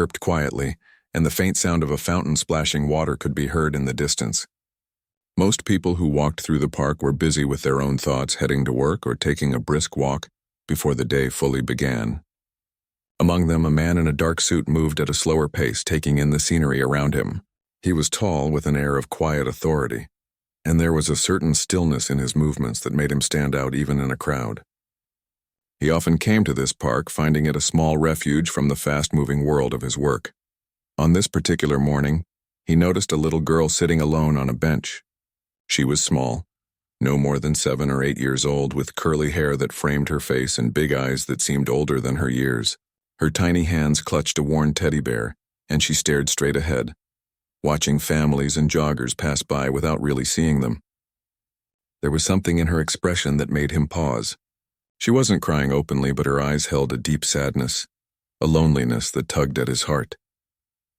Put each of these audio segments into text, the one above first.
chirped quietly, and the faint sound of a fountain splashing water could be heard in the distance. Most people who walked through the park were busy with their own thoughts, heading to work or taking a brisk walk before the day fully began. Among them, a man in a dark suit moved at a slower pace, taking in the scenery around him. He was tall, with an air of quiet authority, and there was a certain stillness in his movements that made him stand out even in a crowd. He often came to this park, finding it a small refuge from the fast-moving world of his work. On this particular morning, he noticed a little girl sitting alone on a bench. She was small, no more than 7 or 8 years old, with curly hair that framed her face and big eyes that seemed older than her years. Her tiny hands clutched a worn teddy bear, and she stared straight ahead, watching families and joggers pass by without really seeing them. There was something in her expression that made him pause. She wasn't crying openly, but her eyes held a deep sadness, a loneliness that tugged at his heart.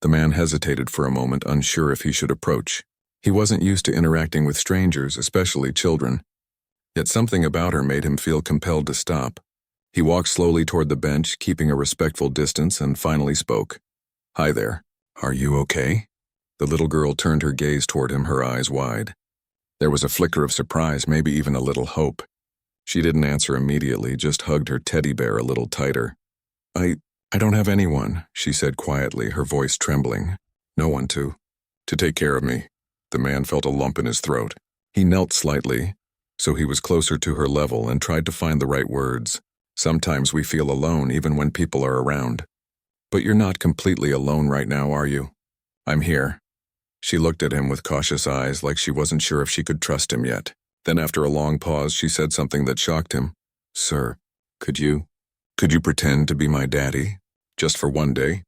The man hesitated for a moment, unsure if he should approach. He wasn't used to interacting with strangers, especially children. Yet something about her made him feel compelled to stop. He walked slowly toward the bench, keeping a respectful distance, and finally spoke. "Hi there. Are you okay?" The little girl turned her gaze toward him, her eyes wide. There was a flicker of surprise, maybe even a little hope. She didn't answer immediately, just hugged her teddy bear a little tighter. I don't have anyone," she said quietly, her voice trembling. "No one to take care of me." The man felt a lump in his throat. He knelt slightly, so he was closer to her level, and tried to find the right words. "Sometimes we feel alone even when people are around. But you're not completely alone right now, are you? I'm here." She looked at him with cautious eyes, like she wasn't sure if she could trust him yet. Then after a long pause, she said something that shocked him. "Sir, could you pretend to be my daddy? Just for one day?"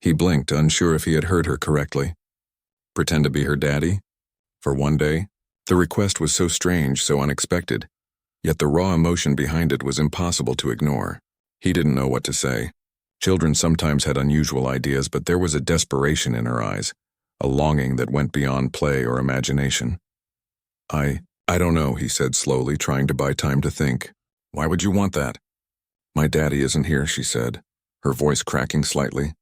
He blinked, unsure if he had heard her correctly. Pretend to be her daddy? For one day? The request was so strange, so unexpected. Yet the raw emotion behind it was impossible to ignore. He didn't know what to say. Children sometimes had unusual ideas, but there was a desperation in her eyes, a longing that went beyond play or imagination. I don't know," he said slowly, trying to buy time to think. "Why would you want that?" "My daddy isn't here," she said, her voice cracking slightly.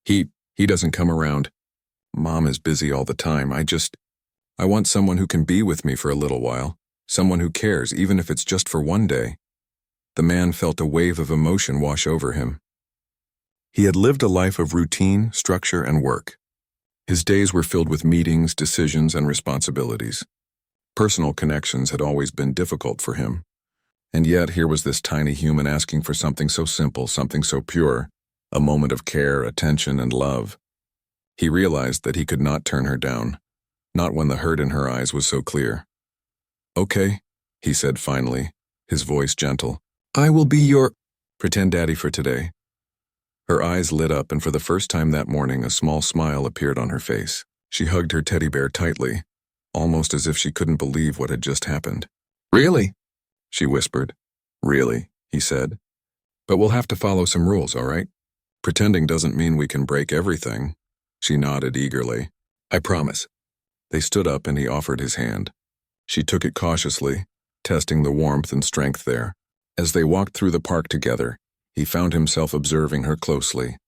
He doesn't come around. Mom is busy all the time. I want someone who can be with me for a little while, someone who cares, even if it's just for one day." The man felt a wave of emotion wash over him. He had lived a life of routine, structure, and work. His days were filled with meetings, decisions, and responsibilities. Personal connections had always been difficult for him. And yet here was this tiny human asking for something so simple, something so pure, a moment of care, attention, and love. He realized that he could not turn her down, not when the hurt in her eyes was so clear. "Okay," he said finally, his voice gentle. "I will be your pretend daddy for today." Her eyes lit up, and for the first time that morning, a small smile appeared on her face. She hugged her teddy bear tightly, almost as if she couldn't believe what had just happened. "Really?" she whispered. "Really," he said. "But we'll have to follow some rules, all right? Pretending doesn't mean we can break everything." She nodded eagerly. "I promise." They stood up, and he offered his hand. She took it cautiously, testing the warmth and strength there. As they walked through the park together, he found himself observing her closely.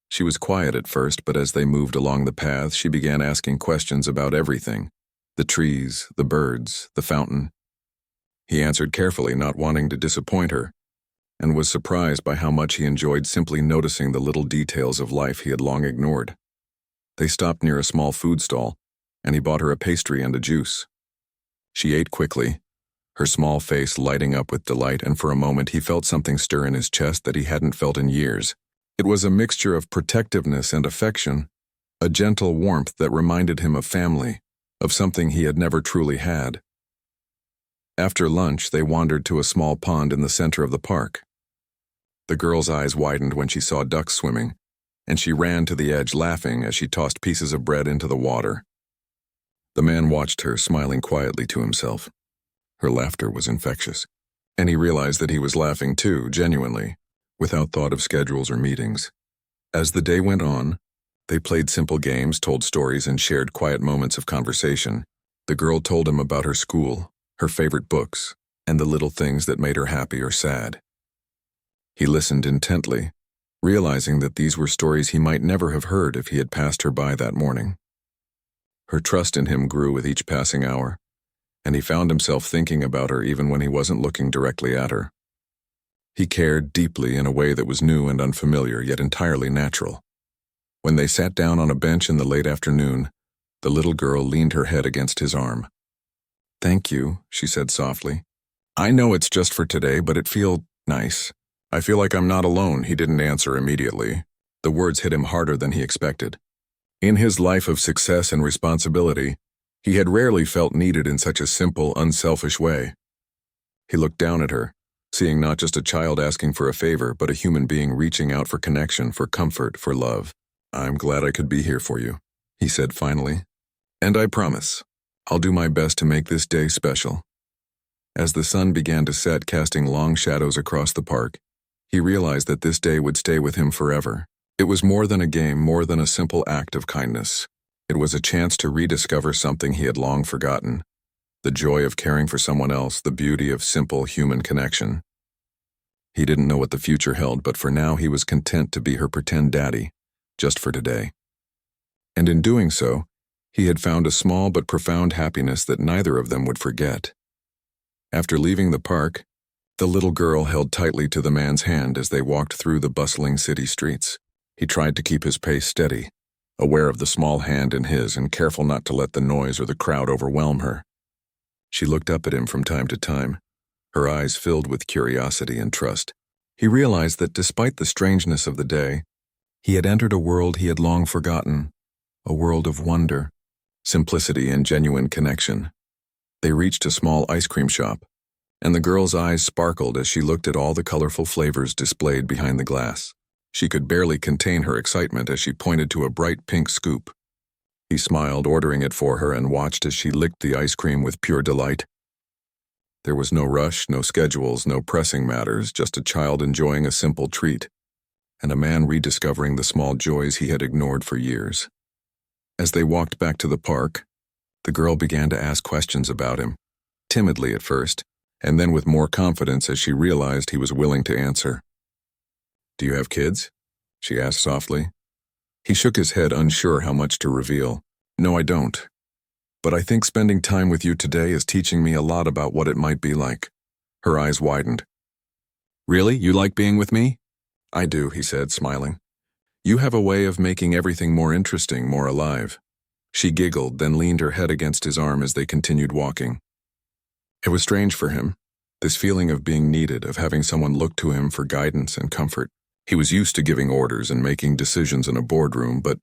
She was quiet at first, but as they moved along the path, she began asking questions about everything. The trees, the birds, the fountain. He answered carefully, not wanting to disappoint her, and was surprised by how much he enjoyed simply noticing the little details of life he had long ignored. They stopped near a small food stall, and he bought her a pastry and a juice. She ate quickly, her small face lighting up with delight, and for a moment he felt something stir in his chest that he hadn't felt in years. It was a mixture of protectiveness and affection, a gentle warmth that reminded him of family, of something he had never truly had. After lunch, they wandered to a small pond in the center of the park. The girl's eyes widened when she saw ducks swimming, and she ran to the edge laughing as she tossed pieces of bread into the water. The man watched her, smiling quietly to himself. Her laughter was infectious, and he realized that he was laughing too, genuinely, without thought of schedules or meetings. As the day went on, they played simple games, told stories, and shared quiet moments of conversation. The girl told him about her school, her favorite books, and the little things that made her happy or sad. He listened intently, realizing that these were stories he might never have heard if he had passed her by that morning. Her trust in him grew with each passing hour, and he found himself thinking about her even when he wasn't looking directly at her. He cared deeply in a way that was new and unfamiliar, yet entirely natural. When they sat down on a bench in the late afternoon, the little girl leaned her head against his arm. "Thank you," she said softly. "I know it's just for today, but it feels nice. I feel like I'm not alone." He didn't answer immediately. The words hit him harder than he expected. In his life of success and responsibility, he had rarely felt needed in such a simple, unselfish way. He looked down at her, seeing not just a child asking for a favor, but a human being reaching out for connection, for comfort, for love. "I'm glad I could be here for you," he said finally. "And I promise, I'll do my best to make this day special." As the sun began to set, casting long shadows across the park, he realized that this day would stay with him forever. It was more than a game, more than a simple act of kindness. It was a chance to rediscover something he had long forgotten: the joy of caring for someone else, the beauty of simple human connection. He didn't know what the future held, but for now he was content to be her pretend daddy, just for today. And in doing so, he had found a small but profound happiness that neither of them would forget. After leaving the park, the little girl held tightly to the man's hand as they walked through the bustling city streets. He tried to keep his pace steady, aware of the small hand in his and careful not to let the noise or the crowd overwhelm her. She looked up at him from time to time, her eyes filled with curiosity and trust. He realized that despite the strangeness of the day, he had entered a world he had long forgotten, a world of wonder, simplicity, and genuine connection. They reached a small ice cream shop, and the girl's eyes sparkled as she looked at all the colorful flavors displayed behind the glass. She could barely contain her excitement as she pointed to a bright pink scoop. He smiled, ordering it for her, and watched as she licked the ice cream with pure delight. There was no rush, no schedules, no pressing matters, just a child enjoying a simple treat, and a man rediscovering the small joys he had ignored for years. As they walked back to the park, the girl began to ask questions about him, timidly at first, and then with more confidence as she realized he was willing to answer. "Do you have kids?" she asked softly. He shook his head, unsure how much to reveal. "No, I don't. But I think spending time with you today is teaching me a lot about what it might be like." Her eyes widened. "Really? You like being with me?" "I do," he said, smiling. "You have a way of making everything more interesting, more alive." She giggled, then leaned her head against his arm as they continued walking. It was strange for him, this feeling of being needed, of having someone look to him for guidance and comfort. He was used to giving orders and making decisions in a boardroom, but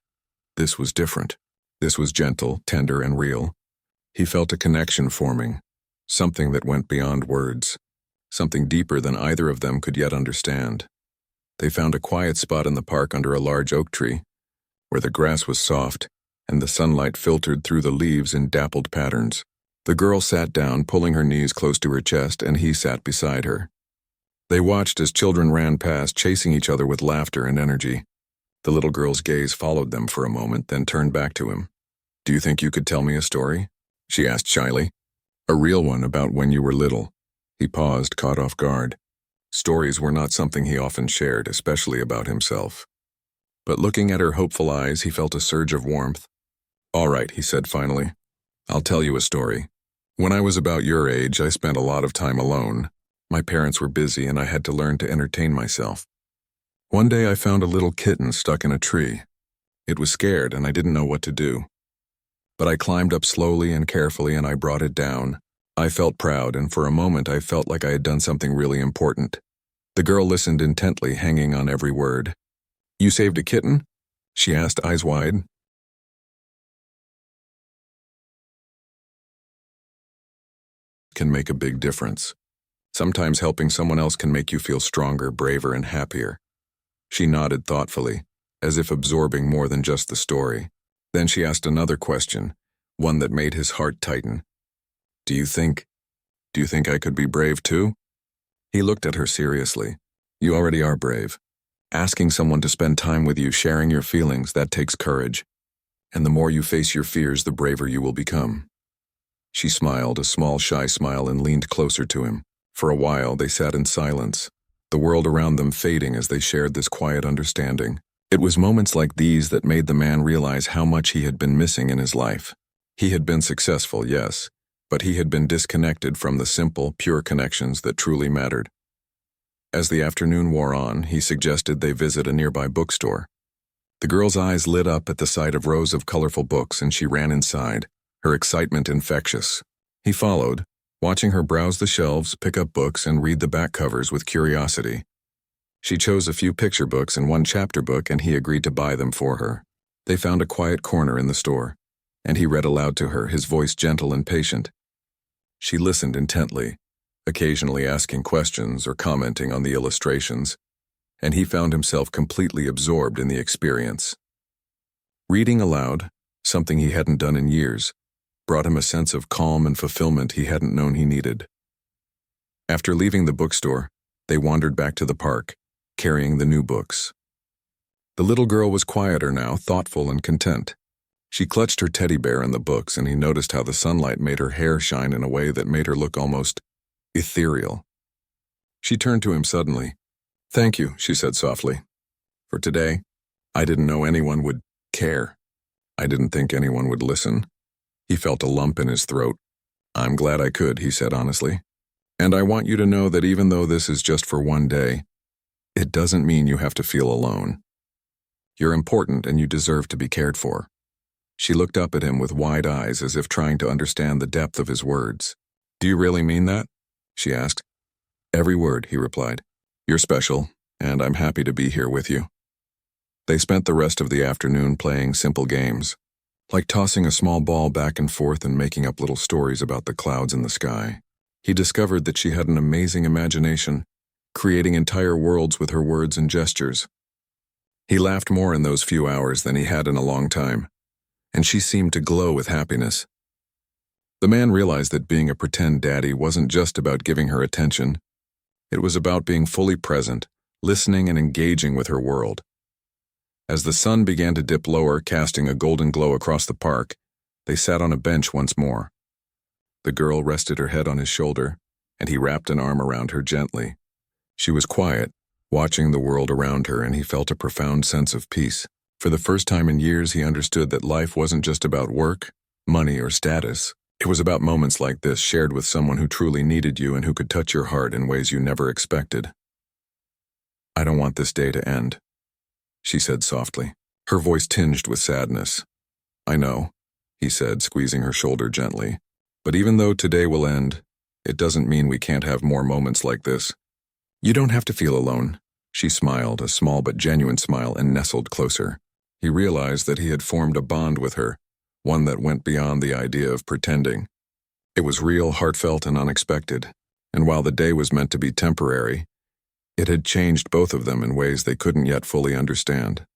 this was different. This was gentle, tender, and real. He felt a connection forming, something that went beyond words, something deeper than either of them could yet understand. They found a quiet spot in the park under a large oak tree, where the grass was soft and the sunlight filtered through the leaves in dappled patterns. The girl sat down, pulling her knees close to her chest, and he sat beside her. They watched as children ran past, chasing each other with laughter and energy. The little girl's gaze followed them for a moment, then turned back to him. "Do you think you could tell me a story?" she asked shyly. "A real one about when you were little." He paused, caught off guard. Stories were not something he often shared, especially about himself. But looking at her hopeful eyes, he felt a surge of warmth. "All right," he said finally. "I'll tell you a story. When I was about your age, I spent a lot of time alone. My parents were busy, and I had to learn to entertain myself. One day I found a little kitten stuck in a tree. It was scared, and I didn't know what to do. But I climbed up slowly and carefully, and I brought it down. I felt proud, and for a moment I felt like I had done something really important." The girl listened intently, hanging on every word. "You saved a kitten?" she asked, eyes wide. "Can make a big difference. Sometimes helping someone else can make you feel stronger, braver, and happier." She nodded thoughtfully, as if absorbing more than just the story. Then she asked another question, one that made his heart tighten. Do you think I could be brave too?" He looked at her seriously. "You already are brave. Asking someone to spend time with you, sharing your feelings, that takes courage. And the more you face your fears, the braver you will become." She smiled, a small, shy smile, and leaned closer to him. For a while, they sat in silence, the world around them fading as they shared this quiet understanding. It was moments like these that made the man realize how much he had been missing in his life. He had been successful, yes, but he had been disconnected from the simple, pure connections that truly mattered. As the afternoon wore on, he suggested they visit a nearby bookstore. The girl's eyes lit up at the sight of rows of colorful books, and she ran inside, her excitement infectious. He followed, watching her browse the shelves, pick up books, and read the back covers with curiosity. She chose a few picture books and one chapter book, and he agreed to buy them for her. They found a quiet corner in the store, and he read aloud to her, his voice gentle and patient. She listened intently, occasionally asking questions or commenting on the illustrations, and he found himself completely absorbed in the experience. Reading aloud, something he hadn't done in years, brought him a sense of calm and fulfillment he hadn't known he needed. After leaving the bookstore, they wandered back to the park, carrying the new books. The little girl was quieter now, thoughtful and content. She clutched her teddy bear and the books, and he noticed how the sunlight made her hair shine in a way that made her look almost ethereal. She turned to him suddenly. "Thank you," she said softly. "For today, I didn't know anyone would care. I didn't think anyone would listen." He felt a lump in his throat. "I'm glad I could," he said honestly. "And I want you to know that even though this is just for one day, it doesn't mean you have to feel alone. You're important and you deserve to be cared for." She looked up at him with wide eyes as if trying to understand the depth of his words. "Do you really mean that?" she asked. "Every word," he replied. "You're special, and I'm happy to be here with you." They spent the rest of the afternoon playing simple games, like tossing a small ball back and forth and making up little stories about the clouds in the sky. He discovered that she had an amazing imagination, creating entire worlds with her words and gestures. He laughed more in those few hours than he had in a long time, and she seemed to glow with happiness. The man realized that being a pretend daddy wasn't just about giving her attention. It was about being fully present, listening and engaging with her world. As the sun began to dip lower, casting a golden glow across the park, they sat on a bench once more. The girl rested her head on his shoulder, and he wrapped an arm around her gently. She was quiet, watching the world around her, and he felt a profound sense of peace. For the first time in years, he understood that life wasn't just about work, money, or status. It was about moments like this, shared with someone who truly needed you and who could touch your heart in ways you never expected. "I don't want this day to end," she said softly, her voice tinged with sadness. "I know," he said, squeezing her shoulder gently. "But even though today will end, it doesn't mean we can't have more moments like this. You don't have to feel alone." She smiled, a small but genuine smile, and nestled closer. He realized that he had formed a bond with her, one that went beyond the idea of pretending. It was real, heartfelt, and unexpected, and while the day was meant to be temporary, it had changed both of them in ways they couldn't yet fully understand.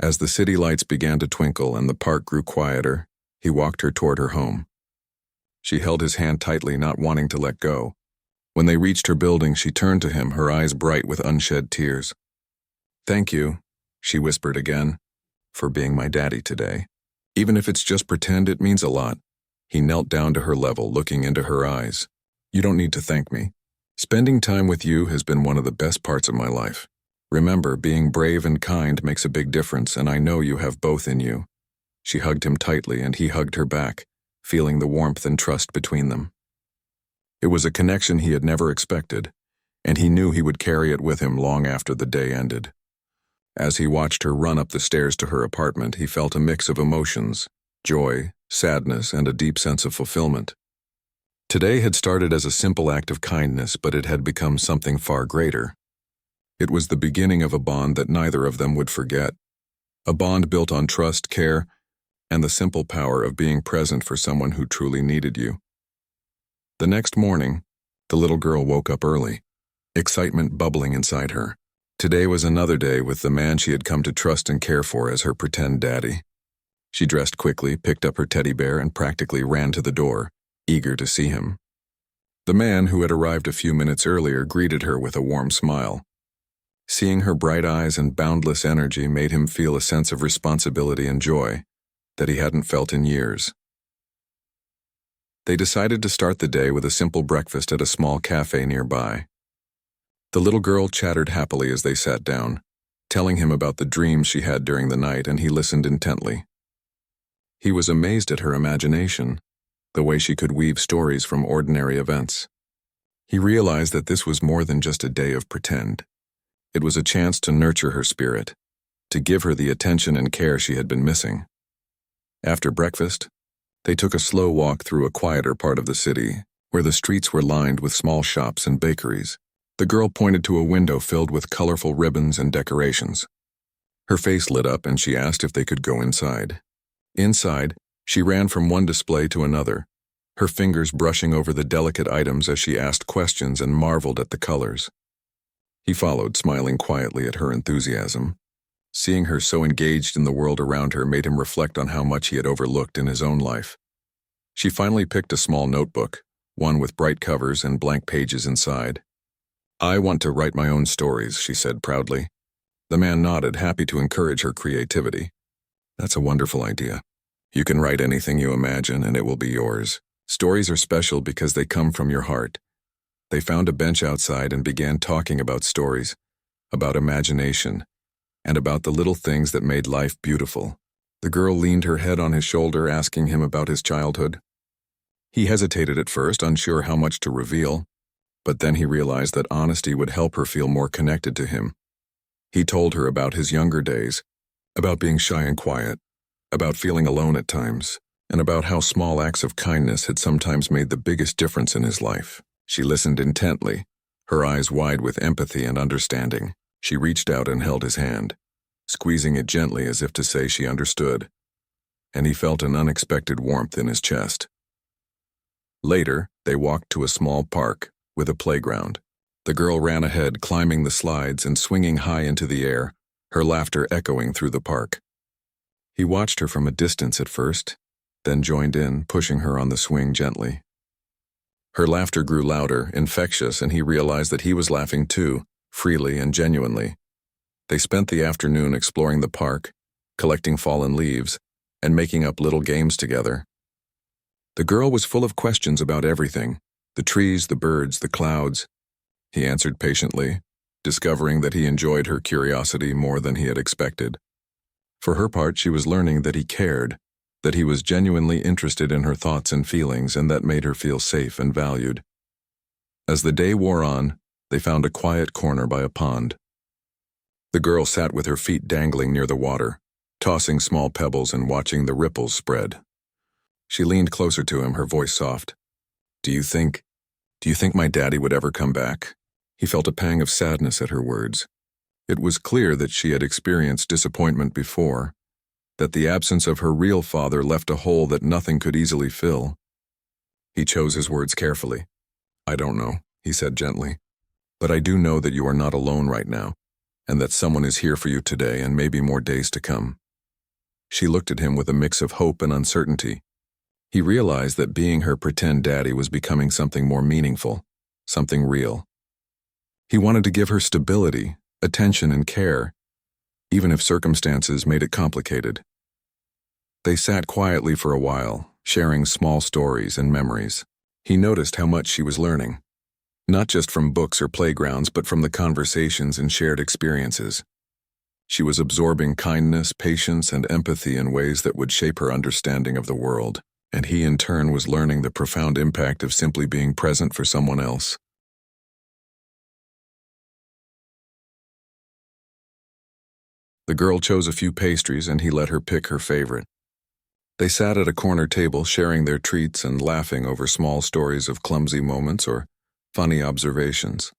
As the city lights began to twinkle and the park grew quieter, he walked her toward her home. She held his hand tightly, not wanting to let go. When they reached her building, she turned to him, her eyes bright with unshed tears. "Thank you," she whispered again, "for being my daddy today. Even if it's just pretend, it means a lot." He knelt down to her level, looking into her eyes. "You don't need to thank me. Spending time with you has been one of the best parts of my life. Remember, being brave and kind makes a big difference, and I know you have both in you." She hugged him tightly, and he hugged her back, feeling the warmth and trust between them. It was a connection he had never expected, and he knew he would carry it with him long after the day ended. As he watched her run up the stairs to her apartment, he felt a mix of emotions, joy, sadness, and a deep sense of fulfillment. Today had started as a simple act of kindness, but it had become something far greater. It was the beginning of a bond that neither of them would forget, a bond built on trust, care, and the simple power of being present for someone who truly needed you. The next morning, the little girl woke up early, excitement bubbling inside her. Today was another day with the man she had come to trust and care for as her pretend daddy. She dressed quickly, picked up her teddy bear, and practically ran to the door, eager to see him. The man, who had arrived a few minutes earlier, greeted her with a warm smile. Seeing her bright eyes and boundless energy made him feel a sense of responsibility and joy that he hadn't felt in years. They decided to start the day with a simple breakfast at a small cafe nearby. The little girl chattered happily as they sat down, telling him about the dreams she had during the night, and he listened intently. He was amazed at her imagination, the way she could weave stories from ordinary events. He realized that this was more than just a day of pretend. It was a chance to nurture her spirit, to give her the attention and care she had been missing. After breakfast, they took a slow walk through a quieter part of the city, where the streets were lined with small shops and bakeries. The girl pointed to a window filled with colorful ribbons and decorations. Her face lit up and she asked if they could go inside. Inside, she ran from one display to another, her fingers brushing over the delicate items as she asked questions and marveled at the colors. He followed, smiling quietly at her enthusiasm. Seeing her so engaged in the world around her made him reflect on how much he had overlooked in his own life. She finally picked a small notebook, one with bright covers and blank pages inside. "I want to write my own stories," she said proudly. The man nodded, happy to encourage her creativity. "That's a wonderful idea. You can write anything you imagine and it will be yours. Stories are special because they come from your heart." They found a bench outside and began talking about stories, about imagination, and about the little things that made life beautiful. The girl leaned her head on his shoulder, asking him about his childhood. He hesitated at first, unsure how much to reveal, but then he realized that honesty would help her feel more connected to him. He told her about his younger days, about being shy and quiet, about feeling alone at times, and about how small acts of kindness had sometimes made the biggest difference in his life. She listened intently, her eyes wide with empathy and understanding. She reached out and held his hand, squeezing it gently as if to say she understood, and he felt an unexpected warmth in his chest. Later, they walked to a small park with a playground. The girl ran ahead, climbing the slides and swinging high into the air, her laughter echoing through the park. He watched her from a distance at first, then joined in, pushing her on the swing gently. Her laughter grew louder, infectious, and he realized that he was laughing too, freely and genuinely. They spent the afternoon exploring the park, collecting fallen leaves, and making up little games together. The girl was full of questions about everything, the trees, the birds, the clouds. He answered patiently, discovering that he enjoyed her curiosity more than he had expected. For her part, she was learning that he cared, that he was genuinely interested in her thoughts and feelings, and that made her feel safe and valued. As the day wore on, they found a quiet corner by a pond. The girl sat with her feet dangling near the water, tossing small pebbles and watching the ripples spread. She leaned closer to him, her voice soft. Do you think my daddy would ever come back?" He felt a pang of sadness at her words. It was clear that she had experienced disappointment before, that the absence of her real father left a hole that nothing could easily fill. He chose his words carefully. "I don't know," he said gently, "but I do know that you are not alone right now, and that someone is here for you today and maybe more days to come." She looked at him with a mix of hope and uncertainty. He realized that being her pretend daddy was becoming something more meaningful, something real. He wanted to give her stability, attention, and care, even if circumstances made it complicated. They sat quietly for a while, sharing small stories and memories. He noticed how much she was learning, not just from books or playgrounds, but from the conversations and shared experiences. She was absorbing kindness, patience, and empathy in ways that would shape her understanding of the world, and he in turn was learning the profound impact of simply being present for someone else. The girl chose a few pastries and he let her pick her favorite. They sat at a corner table sharing their treats and laughing over small stories of clumsy moments or funny observations.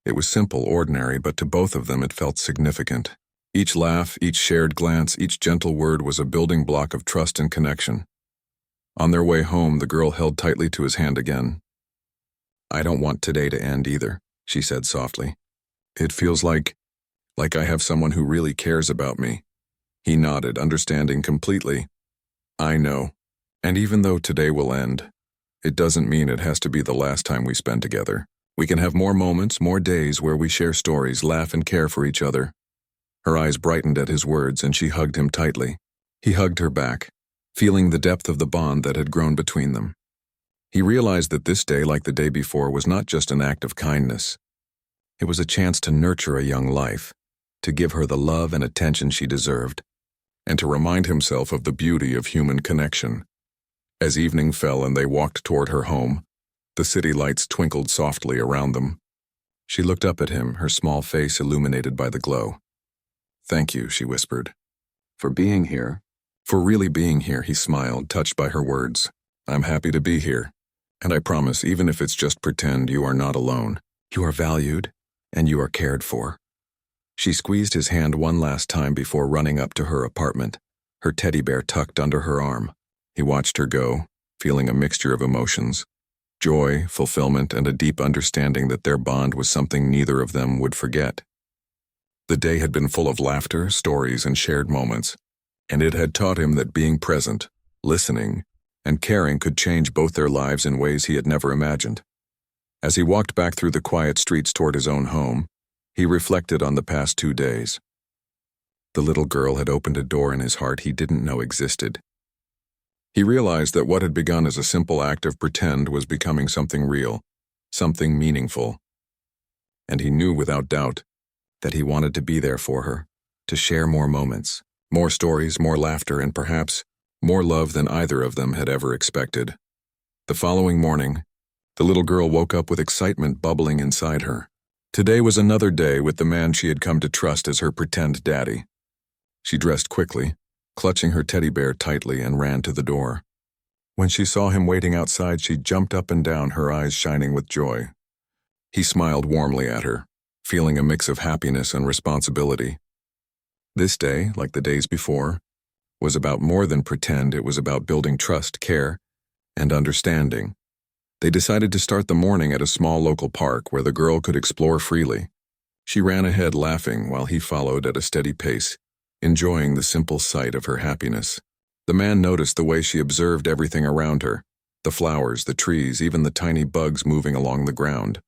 It was simple, ordinary, but to both of them it felt significant. Each laugh, each shared glance, each gentle word was a building block of trust and connection. On their way home, the girl held tightly to his hand again. "I don't want today to end either," she said softly. "It feels like I have someone who really cares about me." He nodded, understanding completely. "I know. And even though today will end, it doesn't mean it has to be the last time we spend together. We can have more moments, more days where we share stories, laugh, and care for each other." Her eyes brightened at his words, and she hugged him tightly. He hugged her back, feeling the depth of the bond that had grown between them. He realized that this day, like the day before, was not just an act of kindness. It was a chance to nurture a young life, to give her the love and attention she deserved, and to remind himself of the beauty of human connection. As evening fell and they walked toward her home, the city lights twinkled softly around them. She looked up at him, her small face illuminated by the glow. "Thank you," she whispered. "For being here." "For really being here," he smiled, touched by her words. "I'm happy to be here. And I promise, even if it's just pretend, you are not alone. You are valued, and you are cared for." She squeezed his hand one last time before running up to her apartment, her teddy bear tucked under her arm. He watched her go, feeling a mixture of emotions: joy, fulfillment, and a deep understanding that their bond was something neither of them would forget. The day had been full of laughter, stories, and shared moments, and it had taught him that being present, listening, and caring could change both their lives in ways he had never imagined. As he walked back through the quiet streets toward his own home, he reflected on the past 2 days. The little girl had opened a door in his heart he didn't know existed. He realized that what had begun as a simple act of pretend was becoming something real, something meaningful. And he knew without doubt that he wanted to be there for her, to share more moments, more stories, more laughter, and perhaps more love than either of them had ever expected. The following morning, the little girl woke up with excitement bubbling inside her. Today was another day with the man she had come to trust as her pretend daddy. She dressed quickly, clutching her teddy bear tightly, and ran to the door. When she saw him waiting outside, she jumped up and down, her eyes shining with joy. He smiled warmly at her, feeling a mix of happiness and responsibility. This day, like the days before, was about more than pretend. It was about building trust, care, and understanding. They decided to start the morning at a small local park where the girl could explore freely. She ran ahead laughing while he followed at a steady pace, enjoying the simple sight of her happiness. The man noticed the way she observed everything around her, the flowers, the trees, even the tiny bugs moving along the ground.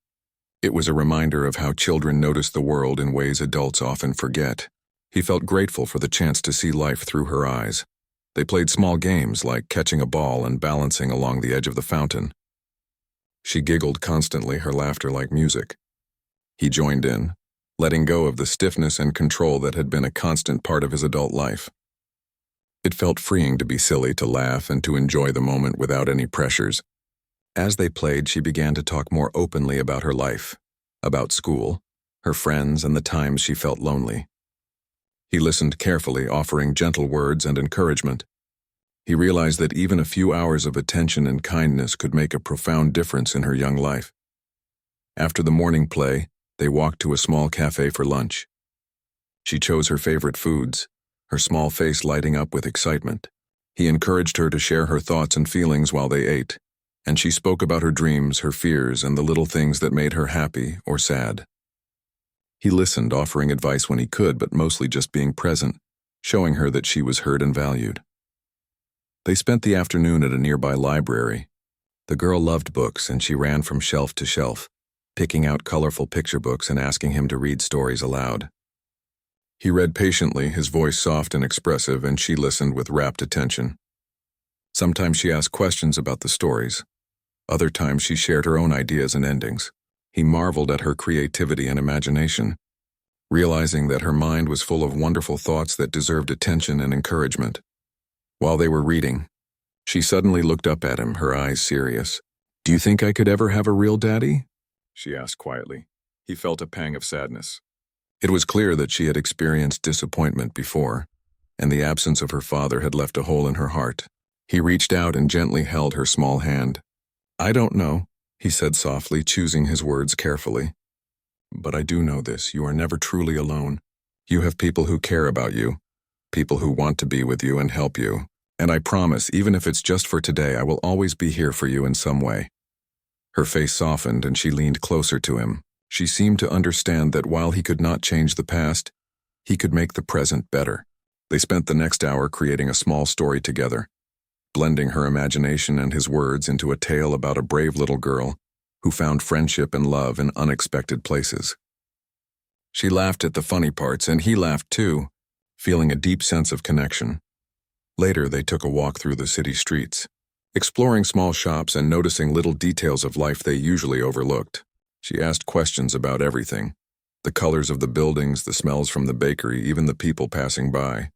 It was a reminder of how children notice the world in ways adults often forget. He felt grateful for the chance to see life through her eyes. They played small games like catching a ball and balancing along the edge of the fountain. She giggled constantly, her laughter like music. He joined in, letting go of the stiffness and control that had been a constant part of his adult life. It felt freeing to be silly, to laugh, and to enjoy the moment without any pressures. As they played, she began to talk more openly about her life, about school, her friends, and the times she felt lonely. He listened carefully, offering gentle words and encouragement. He realized that even a few hours of attention and kindness could make a profound difference in her young life. After the morning play, they walked to a small cafe for lunch. She chose her favorite foods, her small face lighting up with excitement. He encouraged her to share her thoughts and feelings while they ate, and she spoke about her dreams, her fears, and the little things that made her happy or sad. He listened, offering advice when he could, but mostly just being present, showing her that she was heard and valued. They spent the afternoon at a nearby library. The girl loved books, and she ran from shelf to shelf, picking out colorful picture books and asking him to read stories aloud. He read patiently, his voice soft and expressive, and she listened with rapt attention. Sometimes she asked questions about the stories. Other times she shared her own ideas and endings. He marveled at her creativity and imagination, realizing that her mind was full of wonderful thoughts that deserved attention and encouragement. While they were reading, she suddenly looked up at him, her eyes serious. "Do you think I could ever have a real daddy?" she asked quietly. He felt a pang of sadness. It was clear that she had experienced disappointment before, and the absence of her father had left a hole in her heart. He reached out and gently held her small hand. "I don't know," he said softly, choosing his words carefully. "But I do know this: you are never truly alone. You have people who care about you, people who want to be with you and help you. And I promise, even if it's just for today, I will always be here for you in some way." Her face softened and she leaned closer to him. She seemed to understand that while he could not change the past, he could make the present better. They spent the next hour creating a small story together, blending her imagination and his words into a tale about a brave little girl who found friendship and love in unexpected places. She laughed at the funny parts, and he laughed too, feeling a deep sense of connection. Later, they took a walk through the city streets, exploring small shops and noticing little details of life they usually overlooked. She asked questions about everything: The colors of the buildings, the smells from the bakery, even the people passing by.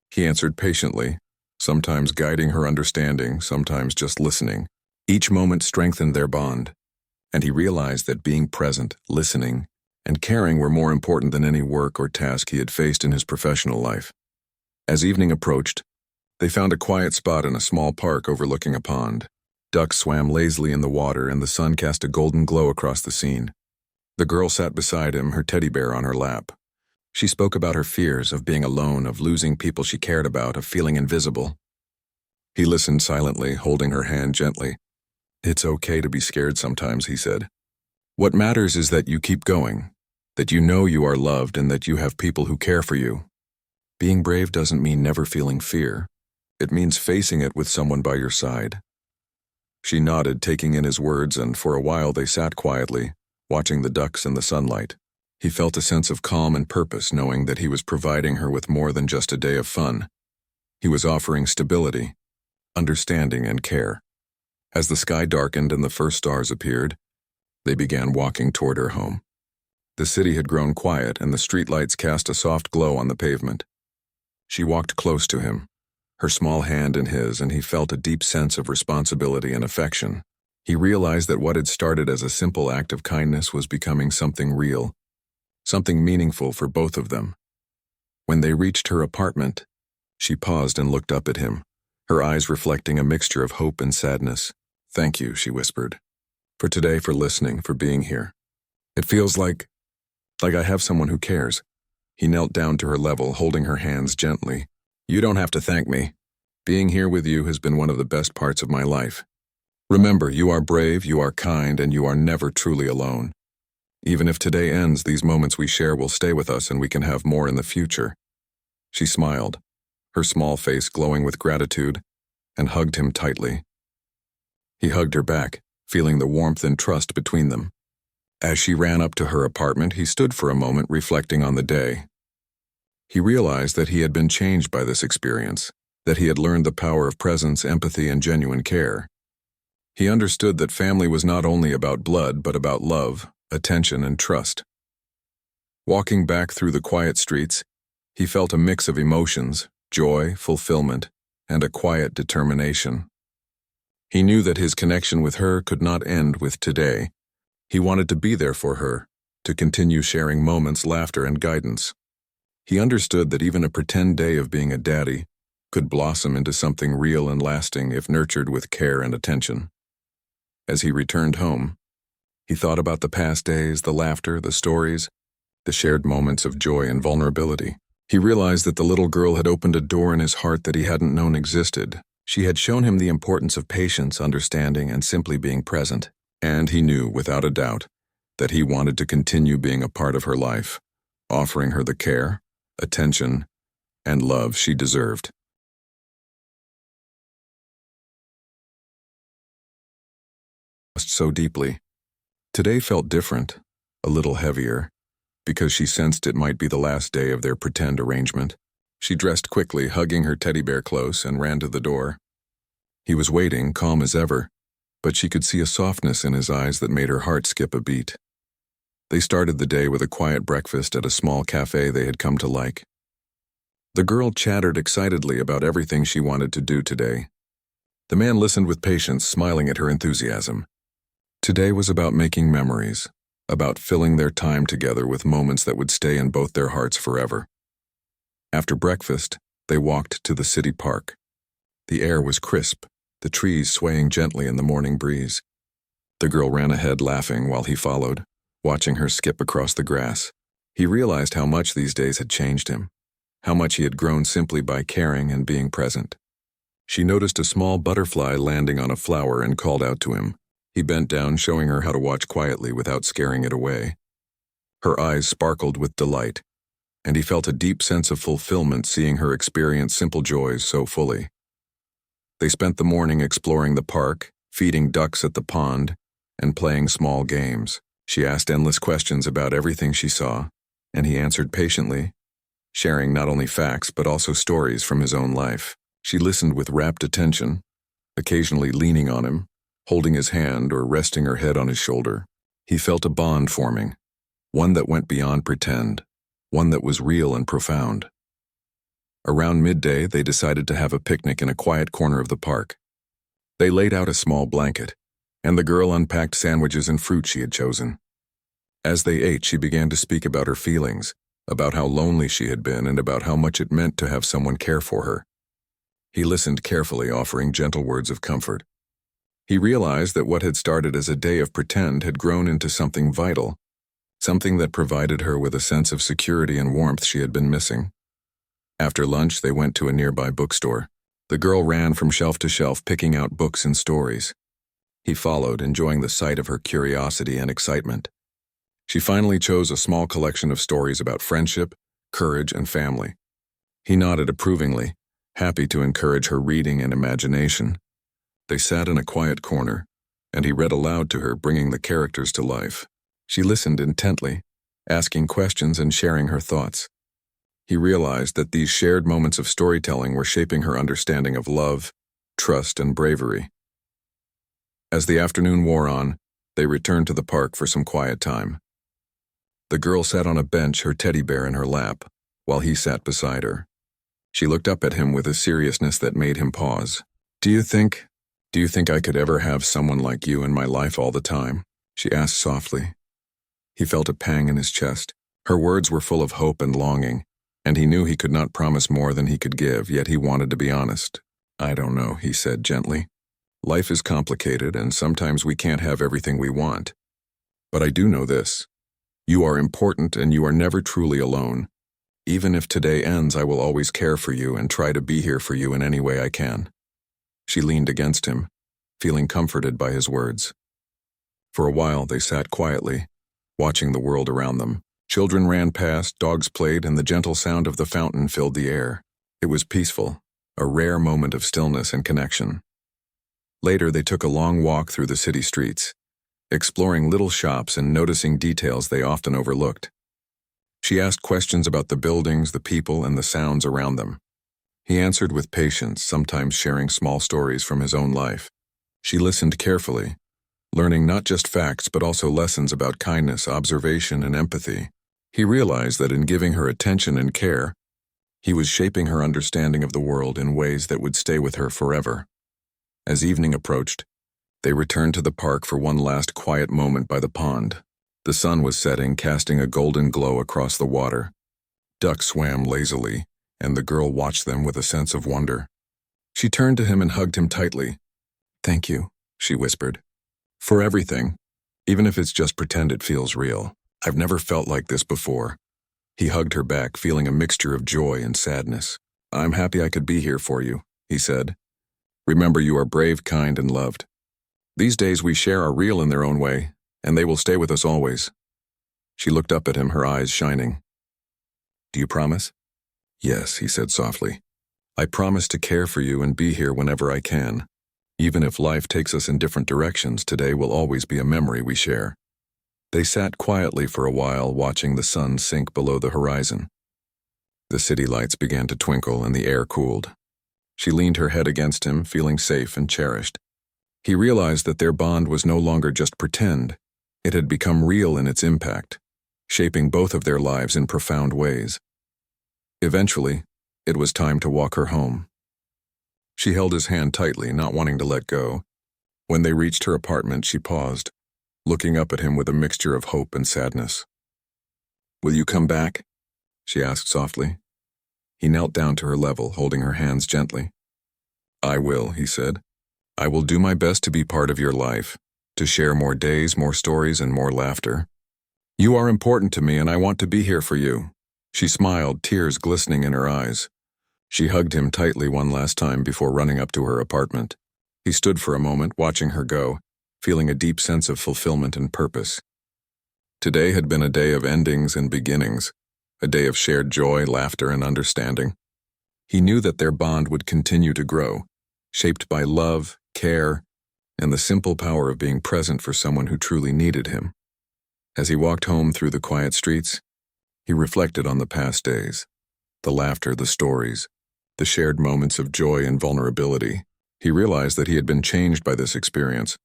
He answered patiently, sometimes guiding her understanding, sometimes just listening. Each moment strengthened their bond, and he realized that being present, listening, and caring were more important than any work or task he had faced in his professional life. As evening approached, they found a quiet spot in a small park overlooking a pond. Ducks swam lazily in the water, and the sun cast a golden glow across the scene. The girl sat beside him, her teddy bear on her lap. She spoke about her fears of being alone, of losing people she cared about, of feeling invisible. He listened silently, holding her hand gently. "It's okay to be scared sometimes," he said. "What matters is that you keep going, that you know you are loved and that you have people who care for you. Being brave doesn't mean never feeling fear. It means facing it with someone by your side." She nodded, taking in his words, and for a while they sat quietly, watching the ducks in the sunlight. He felt a sense of calm and purpose, knowing that he was providing her with more than just a day of fun. He was offering stability, understanding, and care. As the sky darkened and the first stars appeared, they began walking toward her home. The city had grown quiet, and the streetlights cast a soft glow on the pavement. She walked close to him, her small hand in his, and he felt a deep sense of responsibility and affection. He realized that what had started as a simple act of kindness was becoming something real, something meaningful for both of them. When they reached her apartment, she paused and looked up at him, her eyes reflecting a mixture of hope and sadness. "Thank you," she whispered, "for today, for listening, for being here. It feels like I have someone who cares." He knelt down to her level, holding her hands gently. "You don't have to thank me. Being here with you has been one of the best parts of my life. Remember, you are brave, you are kind, and you are never truly alone. Even if today ends, these moments we share will stay with us and we can have more in the future." She smiled, her small face glowing with gratitude, and hugged him tightly. He hugged her back, feeling the warmth and trust between them. As she ran up to her apartment, he stood for a moment reflecting on the day. He realized that he had been changed by this experience, that he had learned the power of presence, empathy, and genuine care. He understood that family was not only about blood, but about love, attention, and trust. Walking back through the quiet streets, he felt a mix of emotions, joy, fulfillment, and a quiet determination. He knew that his connection with her could not end with today. He wanted to be there for her, to continue sharing moments, laughter, and guidance. He understood that even a pretend day of being a daddy could blossom into something real and lasting if nurtured with care and attention. As he returned home, he thought about the past days, the laughter, the stories, the shared moments of joy and vulnerability. He realized that the little girl had opened a door in his heart that he hadn't known existed. She had shown him the importance of patience, understanding, and simply being present. And he knew, without a doubt, that he wanted to continue being a part of her life, offering her the care, attention, and love she deserved. So deeply. Today felt different, a little heavier, because she sensed it might be the last day of their pretend arrangement. She dressed quickly, hugging her teddy bear close, and ran to the door. He was waiting, calm as ever, but she could see a softness in his eyes that made her heart skip a beat. They started the day with a quiet breakfast at a small cafe they had come to like. The girl chattered excitedly about everything she wanted to do today. The man listened with patience, smiling at her enthusiasm. Today was about making memories, about filling their time together with moments that would stay in both their hearts forever. After breakfast, they walked to the city park. The air was crisp, the trees swaying gently in the morning breeze. The girl ran ahead laughing while he followed, watching her skip across the grass. He realized how much these days had changed him, how much he had grown simply by caring and being present. She noticed a small butterfly landing on a flower and called out to him. He bent down, showing her how to watch quietly without scaring it away. Her eyes sparkled with delight, and he felt a deep sense of fulfillment seeing her experience simple joys so fully. They spent the morning exploring the park, feeding ducks at the pond, and playing small games. She asked endless questions about everything she saw, and he answered patiently, sharing not only facts but also stories from his own life. She listened with rapt attention, occasionally leaning on him, holding his hand or resting her head on his shoulder. He felt a bond forming, one that went beyond pretend, one that was real and profound. Around midday, they decided to have a picnic in a quiet corner of the park. They laid out a small blanket, and the girl unpacked sandwiches and fruit she had chosen. As they ate, she began to speak about her feelings, about how lonely she had been and about how much it meant to have someone care for her. He listened carefully, offering gentle words of comfort. He realized that what had started as a day of pretend had grown into something vital, something that provided her with a sense of security and warmth she had been missing. After lunch, they went to a nearby bookstore. The girl ran from shelf to shelf, picking out books and stories. He followed, enjoying the sight of her curiosity and excitement. She finally chose a small collection of stories about friendship, courage, and family. He nodded approvingly, happy to encourage her reading and imagination. They sat in a quiet corner, and he read aloud to her, bringing the characters to life. She listened intently, asking questions and sharing her thoughts. He realized that these shared moments of storytelling were shaping her understanding of love, trust, and bravery. As the afternoon wore on, they returned to the park for some quiet time. The girl sat on a bench, her teddy bear in her lap, while he sat beside her. She looked up at him with a seriousness that made him pause. Do you think I could ever have someone like you in my life all the time?" she asked softly. He felt a pang in his chest. Her words were full of hope and longing, and he knew he could not promise more than he could give, yet he wanted to be honest. "I don't know," he said gently. "Life is complicated, and sometimes we can't have everything we want. But I do know this. You are important, and you are never truly alone. Even if today ends, I will always care for you and try to be here for you in any way I can." She leaned against him, feeling comforted by his words. For a while, they sat quietly, watching the world around them. Children ran past, dogs played, and the gentle sound of the fountain filled the air. It was peaceful, a rare moment of stillness and connection. Later, they took a long walk through the city streets, exploring little shops and noticing details they often overlooked. She asked questions about the buildings, the people, and the sounds around them. He answered with patience, sometimes sharing small stories from his own life. She listened carefully, learning not just facts but also lessons about kindness, observation, and empathy. He realized that in giving her attention and care, he was shaping her understanding of the world in ways that would stay with her forever. As evening approached, they returned to the park for one last quiet moment by the pond. The sun was setting, casting a golden glow across the water. Ducks swam lazily, and the girl watched them with a sense of wonder. She turned to him and hugged him tightly. "Thank you," she whispered. "For everything. Even if it's just pretend, it feels real. I've never felt like this before." He hugged her back, feeling a mixture of joy and sadness. "I'm happy I could be here for you," he said. "Remember, you are brave, kind, and loved. These days we share are real in their own way, and they will stay with us always." She looked up at him, her eyes shining. "Do you promise?" "Yes," he said softly. "I promise to care for you and be here whenever I can. Even if life takes us in different directions, today will always be a memory we share." They sat quietly for a while, watching the sun sink below the horizon. The city lights began to twinkle and the air cooled. She leaned her head against him, feeling safe and cherished. He realized that their bond was no longer just pretend. It had become real in its impact, shaping both of their lives in profound ways. Eventually, it was time to walk her home. She held his hand tightly, not wanting to let go. When they reached her apartment, she paused, looking up at him with a mixture of hope and sadness. "Will you come back?" she asked softly. He knelt down to her level, holding her hands gently. "I will," he said. "I will do my best to be part of your life, to share more days, more stories, and more laughter. You are important to me, and I want to be here for you." She smiled, tears glistening in her eyes. She hugged him tightly one last time before running up to her apartment. He stood for a moment, watching her go, feeling a deep sense of fulfillment and purpose. Today had been a day of endings and beginnings, a day of shared joy, laughter, and understanding. He knew that their bond would continue to grow, shaped by love, care, and the simple power of being present for someone who truly needed him. As he walked home through the quiet streets, he reflected on the past days, the laughter, the stories, the shared moments of joy and vulnerability. He realized that he had been changed by this experience,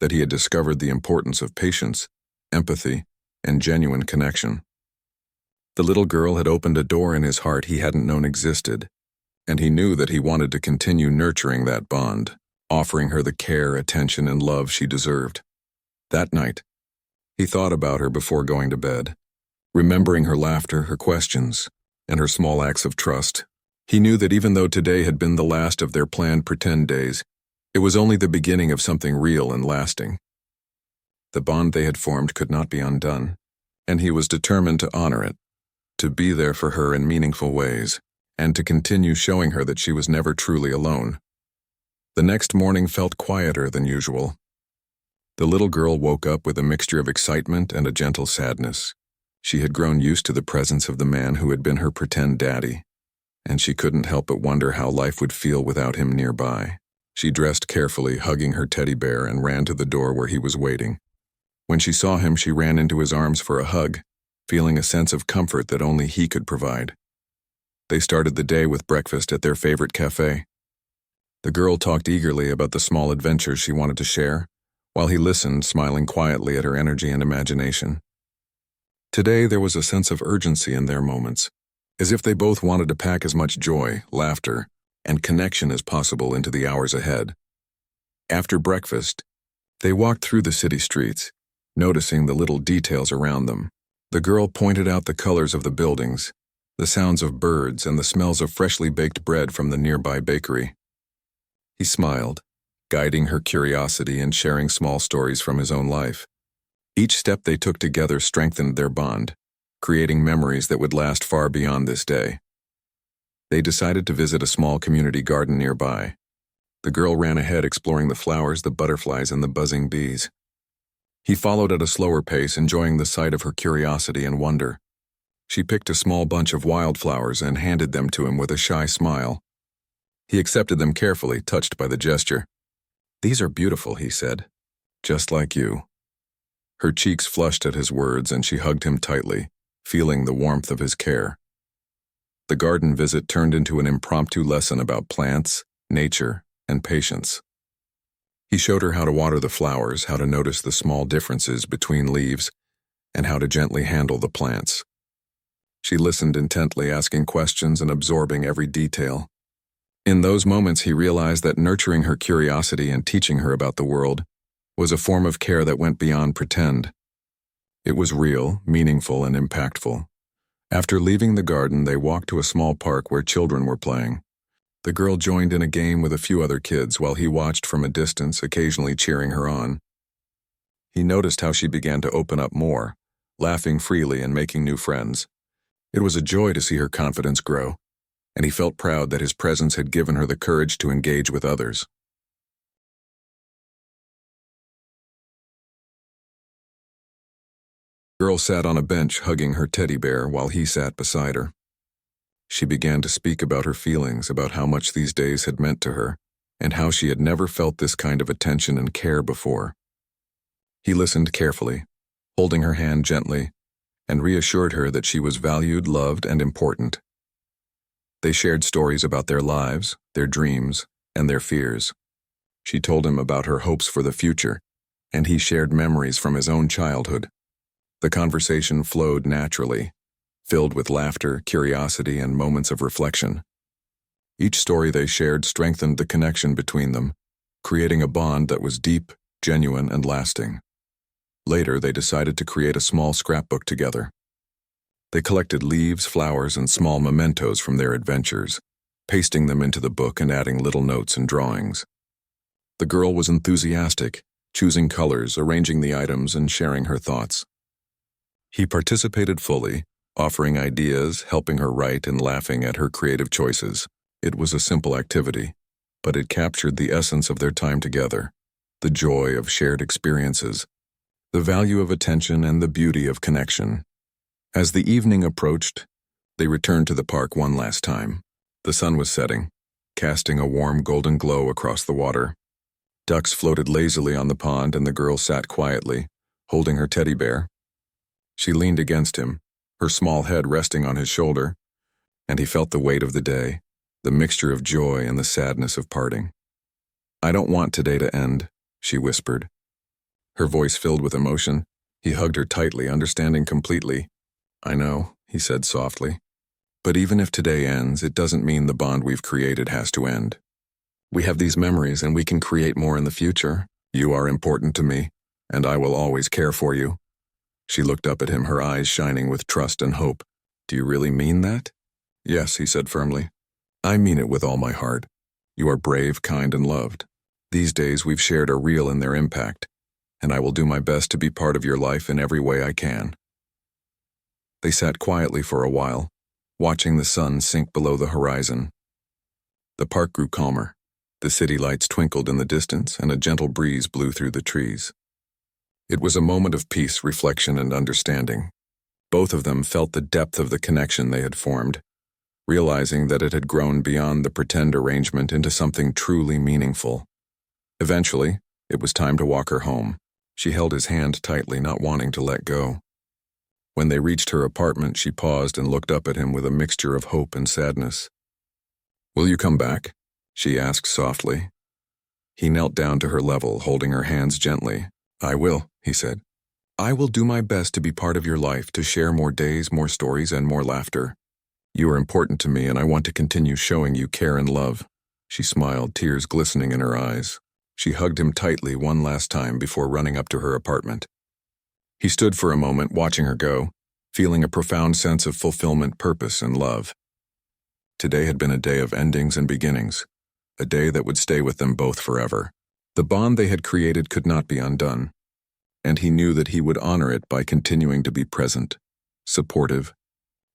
that he had discovered the importance of patience, empathy, and genuine connection. The little girl had opened a door in his heart he hadn't known existed, and he knew that he wanted to continue nurturing that bond, offering her the care, attention, and love she deserved. That night, he thought about her before going to bed, remembering her laughter, her questions, and her small acts of trust. He knew that even though today had been the last of their planned pretend days, it was only the beginning of something real and lasting. The bond they had formed could not be undone, and he was determined to honor it, to be there for her in meaningful ways, and to continue showing her that she was never truly alone. The next morning felt quieter than usual. The little girl woke up with a mixture of excitement and a gentle sadness. She had grown used to the presence of the man who had been her pretend daddy, and she couldn't help but wonder how life would feel without him nearby. She dressed carefully, hugging her teddy bear, and ran to the door where he was waiting. When she saw him, she ran into his arms for a hug, feeling a sense of comfort that only he could provide. They started the day with breakfast at their favorite cafe. The girl talked eagerly about the small adventures she wanted to share, while he listened, smiling quietly at her energy and imagination. Today there was a sense of urgency in their moments, as if they both wanted to pack as much joy, laughter, and connection as possible into the hours ahead. After breakfast, they walked through the city streets, noticing the little details around them. The girl pointed out the colors of the buildings, the sounds of birds, and the smells of freshly baked bread from the nearby bakery. He smiled, guiding her curiosity and sharing small stories from his own life. Each step they took together strengthened their bond, creating memories that would last far beyond this day. They decided to visit a small community garden nearby. The girl ran ahead, exploring the flowers, the butterflies, and the buzzing bees. He followed at a slower pace, enjoying the sight of her curiosity and wonder. She picked a small bunch of wildflowers and handed them to him with a shy smile. He accepted them carefully, touched by the gesture. "These are beautiful," he said. "Just like you." Her cheeks flushed at his words, and she hugged him tightly, feeling the warmth of his care. The garden visit turned into an impromptu lesson about plants, nature, and patience. He showed her how to water the flowers, how to notice the small differences between leaves, and how to gently handle the plants. She listened intently, asking questions and absorbing every detail. In those moments, he realized that nurturing her curiosity and teaching her about the world was a form of care that went beyond pretend. It was real, meaningful, and impactful. After leaving the garden, they walked to a small park where children were playing. The girl joined in a game with a few other kids while he watched from a distance, occasionally cheering her on. He noticed how she began to open up more, laughing freely and making new friends. It was a joy to see her confidence grow, and he felt proud that his presence had given her the courage to engage with others. The girl sat on a bench hugging her teddy bear while he sat beside her. She began to speak about her feelings, about how much these days had meant to her, and how she had never felt this kind of attention and care before. He listened carefully, holding her hand gently, and reassured her that she was valued, loved, and important. They shared stories about their lives, their dreams, and their fears. She told him about her hopes for the future, and he shared memories from his own childhood. The conversation flowed naturally, filled with laughter, curiosity, and moments of reflection. Each story they shared strengthened the connection between them, creating a bond that was deep, genuine, and lasting. Later, they decided to create a small scrapbook together. They collected leaves, flowers, and small mementos from their adventures, pasting them into the book and adding little notes and drawings. The girl was enthusiastic, choosing colors, arranging the items, and sharing her thoughts. He participated fully, offering ideas, helping her write, and laughing at her creative choices. It was a simple activity, but it captured the essence of their time together, the joy of shared experiences, the value of attention, and the beauty of connection. As the evening approached, they returned to the park one last time. The sun was setting, casting a warm golden glow across the water. Ducks floated lazily on the pond, and the girl sat quietly, holding her teddy bear. She leaned against him, her small head resting on his shoulder, and he felt the weight of the day, the mixture of joy and the sadness of parting. "I don't want today to end," she whispered, her voice filled with emotion. He hugged her tightly, understanding completely. "I know," he said softly. "But even if today ends, it doesn't mean the bond we've created has to end. We have these memories and we can create more in the future. You are important to me, and I will always care for you." She looked up at him, her eyes shining with trust and hope. "Do you really mean that?" "Yes," he said firmly. "I mean it with all my heart. You are brave, kind, and loved. These days we've shared are real in their impact, and I will do my best to be part of your life in every way I can." They sat quietly for a while, watching the sun sink below the horizon. The park grew calmer. The city lights twinkled in the distance, and a gentle breeze blew through the trees. It was a moment of peace, reflection, and understanding. Both of them felt the depth of the connection they had formed, realizing that it had grown beyond the pretend arrangement into something truly meaningful. Eventually, it was time to walk her home. She held his hand tightly, not wanting to let go. When they reached her apartment, she paused and looked up at him with a mixture of hope and sadness. "Will you come back?" she asked softly. He knelt down to her level, holding her hands gently. "I will," he said. "I will do my best to be part of your life, to share more days, more stories, and more laughter. You are important to me, and I want to continue showing you care and love." She smiled, tears glistening in her eyes. She hugged him tightly one last time before running up to her apartment. He stood for a moment, watching her go, feeling a profound sense of fulfillment, purpose, and love. Today had been a day of endings and beginnings, a day that would stay with them both forever. The bond they had created could not be undone, and he knew that he would honor it by continuing to be present, supportive,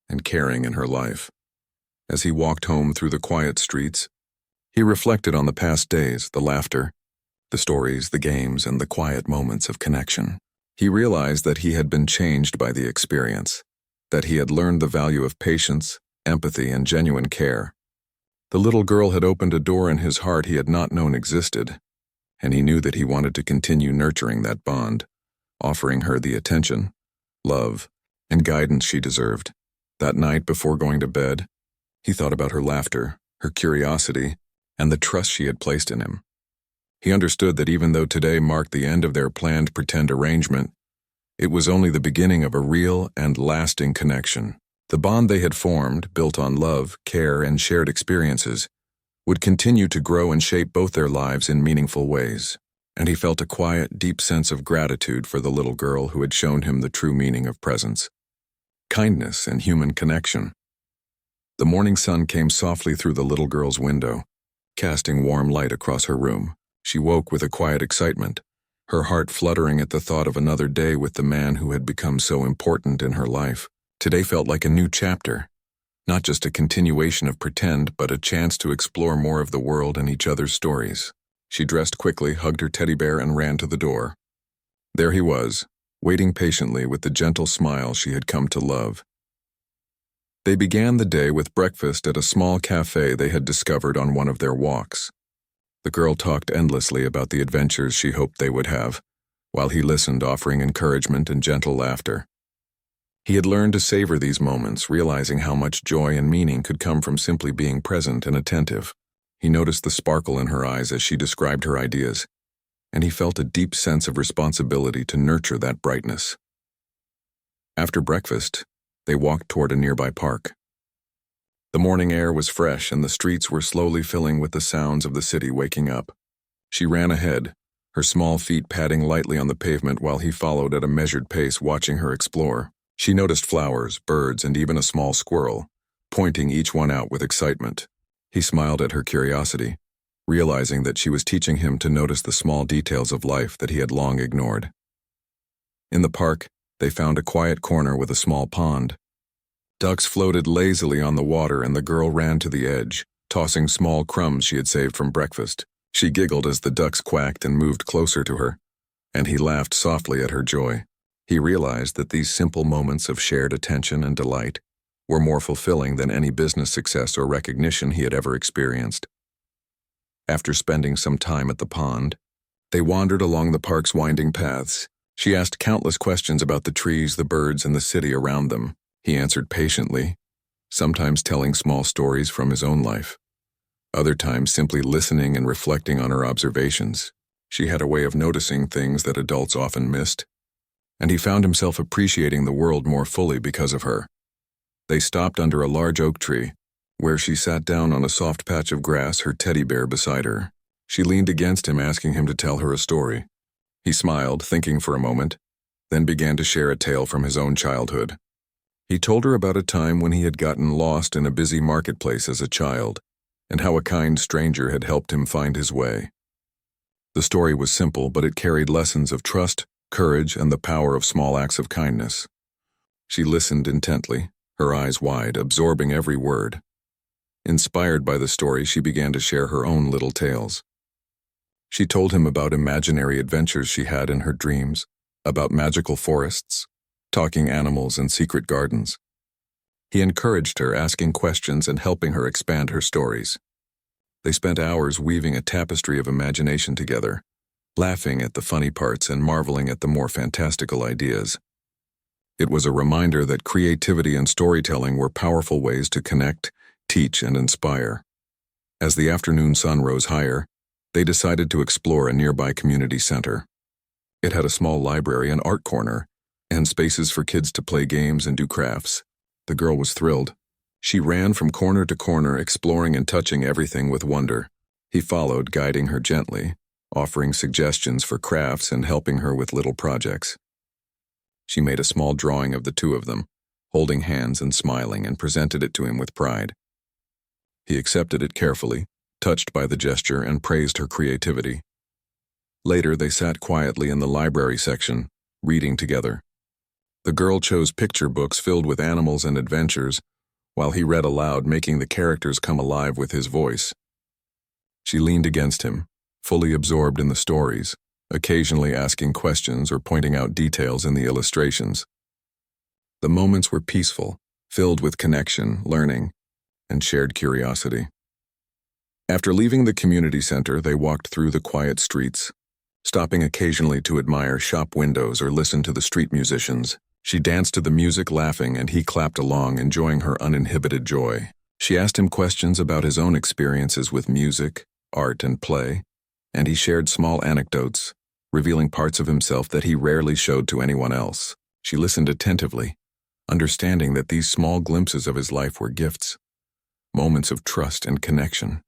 and caring in her life. As he walked home through the quiet streets, he reflected on the past days, the laughter, the stories, the games, and the quiet moments of connection. He realized that he had been changed by the experience, that he had learned the value of patience, empathy, and genuine care. The little girl had opened a door in his heart he had not known existed, and he knew that he wanted to continue nurturing that bond, offering her the attention, love, and guidance she deserved. That night before going to bed, he thought about her laughter, her curiosity, and the trust she had placed in him. He understood that even though today marked the end of their planned pretend arrangement, it was only the beginning of a real and lasting connection. The bond they had formed, built on love, care, and shared experiences, would continue to grow and shape both their lives in meaningful ways. And he felt a quiet, deep sense of gratitude for the little girl who had shown him the true meaning of presence, kindness, and human connection. The morning sun came softly through the little girl's window, casting warm light across her room. She woke with a quiet excitement, her heart fluttering at the thought of another day with the man who had become so important in her life. Today felt like a new chapter, not just a continuation of pretend, but a chance to explore more of the world and each other's stories. She dressed quickly, hugged her teddy bear, and ran to the door. There he was, waiting patiently with the gentle smile she had come to love. They began the day with breakfast at a small cafe they had discovered on one of their walks. The girl talked endlessly about the adventures she hoped they would have, while he listened, offering encouragement and gentle laughter. He had learned to savor these moments, realizing how much joy and meaning could come from simply being present and attentive. He noticed the sparkle in her eyes as she described her ideas, and he felt a deep sense of responsibility to nurture that brightness. After breakfast, they walked toward a nearby park. The morning air was fresh, and the streets were slowly filling with the sounds of the city waking up. She ran ahead, her small feet padding lightly on the pavement while he followed at a measured pace, watching her explore. She noticed flowers, birds, and even a small squirrel, pointing each one out with excitement. He smiled at her curiosity, realizing that she was teaching him to notice the small details of life that he had long ignored. In the park, they found a quiet corner with a small pond. Ducks floated lazily on the water, and the girl ran to the edge, tossing small crumbs she had saved from breakfast. She giggled as the ducks quacked and moved closer to her, and he laughed softly at her joy. He realized that these simple moments of shared attention and delight were more fulfilling than any business success or recognition he had ever experienced. After spending some time at the pond, they wandered along the park's winding paths. She asked countless questions about the trees, the birds, and the city around them. He answered patiently, sometimes telling small stories from his own life, other times simply listening and reflecting on her observations. She had a way of noticing things that adults often missed, and he found himself appreciating the world more fully because of her. They stopped under a large oak tree, where she sat down on a soft patch of grass, her teddy bear beside her. She leaned against him, asking him to tell her a story. He smiled, thinking for a moment, then began to share a tale from his own childhood. He told her about a time when he had gotten lost in a busy marketplace as a child, and how a kind stranger had helped him find his way. The story was simple, but it carried lessons of trust, courage, and the power of small acts of kindness. She listened intently, her eyes wide, absorbing every word. Inspired by the story, she began to share her own little tales. She told him about imaginary adventures she had in her dreams, about magical forests, talking animals, and secret gardens. He encouraged her, asking questions and helping her expand her stories. They spent hours weaving a tapestry of imagination together, laughing at the funny parts and marveling at the more fantastical ideas. It was a reminder that creativity and storytelling were powerful ways to connect, teach, and inspire. As the afternoon sun rose higher, they decided to explore a nearby community center. It had a small library, an art corner, and spaces for kids to play games and do crafts. The girl was thrilled. She ran from corner to corner, exploring and touching everything with wonder. He followed, guiding her gently, offering suggestions for crafts and helping her with little projects. She made a small drawing of the two of them, holding hands and smiling, and presented it to him with pride. He accepted it carefully, touched by the gesture, and praised her creativity. Later, they sat quietly in the library section, reading together. The girl chose picture books filled with animals and adventures, while he read aloud, making the characters come alive with his voice. She leaned against him, fully absorbed in the stories, occasionally asking questions or pointing out details in the illustrations. The moments were peaceful, filled with connection, learning, and shared curiosity. After leaving the community center, they walked through the quiet streets, stopping occasionally to admire shop windows or listen to the street musicians. She danced to the music, laughing, and he clapped along, enjoying her uninhibited joy. She asked him questions about his own experiences with music, art, and play, and he shared small anecdotes, revealing parts of himself that he rarely showed to anyone else. She listened attentively, understanding that these small glimpses of his life were gifts, moments of trust and connection.